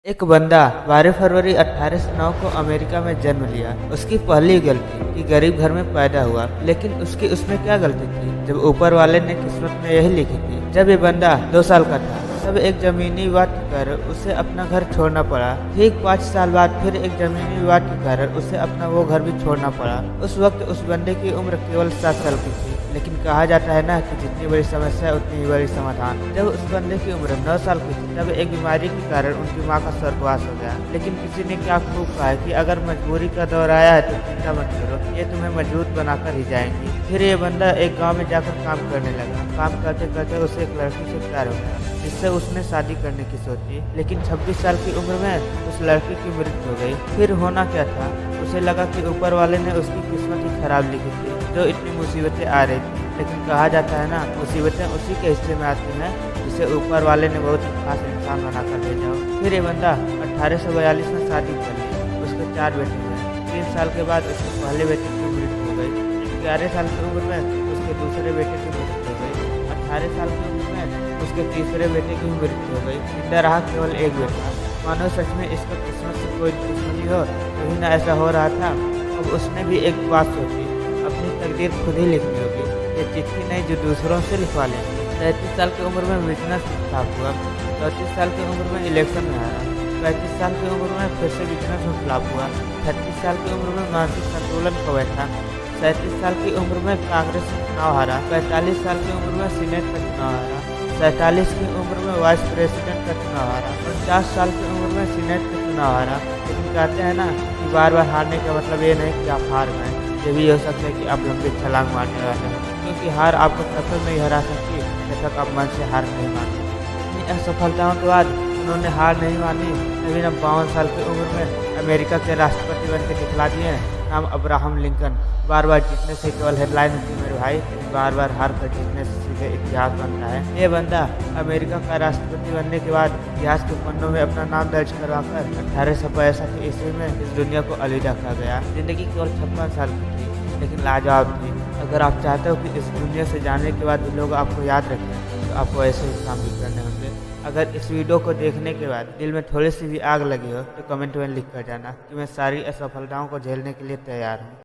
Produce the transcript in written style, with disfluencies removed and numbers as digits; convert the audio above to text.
एक बंदा 12 फरवरी 1809 को अमेरिका में जन्म लिया। उसकी पहली गलती कि गरीब घर में पैदा हुआ, लेकिन उसमें क्या गलती थी जब ऊपर वाले ने किस्मत में यही लिखी थी। जब ये बंदा 2 साल का था तब एक जमीनी विवाद के कारण उसे अपना घर छोड़ना पड़ा। ठीक 5 साल बाद फिर एक जमीनी विवाद के कारण उसे अपना वो घर भी छोड़ना पड़ा। उस वक्त उस बंदे की उम्र केवल 7 साल की थी, लेकिन कहा जाता है ना कि जितनी बड़ी समस्या उतनी ही बड़ी समाधान। जब उस बंदे की उम्र 9 साल की थी तब एक बीमारी के कारण उनकी माँ का स्वर्गवास हो गया। लेकिन किसी ने क्या खूब कहा है कि अगर मजबूरी का दौर आया है तो चिंता मत करो, ये तुम्हें मजबूत बनाकर ही जाएंगी। फिर ये बंदा एक गाँव में जाकर काम करने लगा। काम करते करते उसे एक लड़की से प्यार हो गया, जिससे उसने शादी करने की सोची। लेकिन 26 साल की उम्र में उस लड़की की मृत्यु हो गई। फिर होना क्या था, उसे लगा कि ऊपर वाले ने उसकी किस्मत ही खराब लिखी थी, जो इतनी मुसीबतें आ रही थी। लेकिन कहा जाता है ना, मुसीबतें उसी के हिस्से में आती हैं जिसे ऊपर वाले ने बहुत ही खास इंसान बनाकर भेजा हो। फिर ये बंदा 1842 में शादी कर ली। उसके 4 बेटे हुए। 3 साल के बाद उसके पहले बेटे की मृत्यु हो गई। 11 साल की उम्र में उसके दूसरे बेटे की मृत्यु हो गई। 18 साल की उम्र में उसके तीसरे बेटे की मृत्यु हो गई। जिंदा रहा केवल एक बेटा। मानो सच में इसका किस्मत से कोई दुश्मनी हो, कहीं ना ऐसा हो रहा था। अब उसने भी एक बात सोची, अपनी तकदीर खुद ही लिखनी होगी। ये चिट्ठी नहीं जो दूसरों से लिखवा लेंगे। 33 साल की उम्र में बिजनेस फ्लॉप हुआ। 34 साल की उम्र में इलेक्शन में हारा। 35 साल की उम्र में फिर से बिजनेस में फ्लॉप हुआ। 36 साल की उम्र में मानसिक संतुलन खो बैठा। 37 साल की उम्र में कांग्रेस में चुनाव हारा। 45 साल की उम्र में सीनेट का चुनाव हारा। 47 की उम्र में वाइस प्रेसिडेंट का चुनाव हारा। 50 साल की उम्र में सीनेट का चुनाव हारा। लेकिन कहते हैं ना कि बार बार हारने का मतलब ये नहीं कि आप हार गए। ये भी हो सकता है कि आप लंबी छलांग मारने वाले हैं, क्योंकि हार आपको सफल नहीं हरा सकती जब तक आप मन से हार नहीं मानते। इतनी असफलताओं के बाद उन्होंने हार नहीं मानी। नवीन 52 साल की उम्र में अमेरिका के राष्ट्रपति बन के दिखला दिए। नाम अब्राहम लिंकन। बार बार जीतने से केवल हेडलाइन होती है मेरे भाई, बार बार हार कर जीतने से सीधे इतिहास बनता है। ये बंदा अमेरिका का राष्ट्रपति बनने के बाद इतिहास के पन्नों में अपना नाम दर्ज करवाकर 1862 ईस्वी में इस दुनिया को अलविदा कहा गया। जिंदगी केवल 56 साल की थी, लेकिन लाजवाब थी। अगर आप चाहते हो कि इस दुनिया से जाने के बाद लोग आपको याद रखें, तो आपको ऐसे ही काम भी करने होंगे। अगर इस वीडियो को देखने के बाद दिल में थोड़ी सी भी आग लगी हो तो कमेंट में लिख कर जाना कि मैं सारी असफलताओं को झेलने के लिए तैयार हूँ।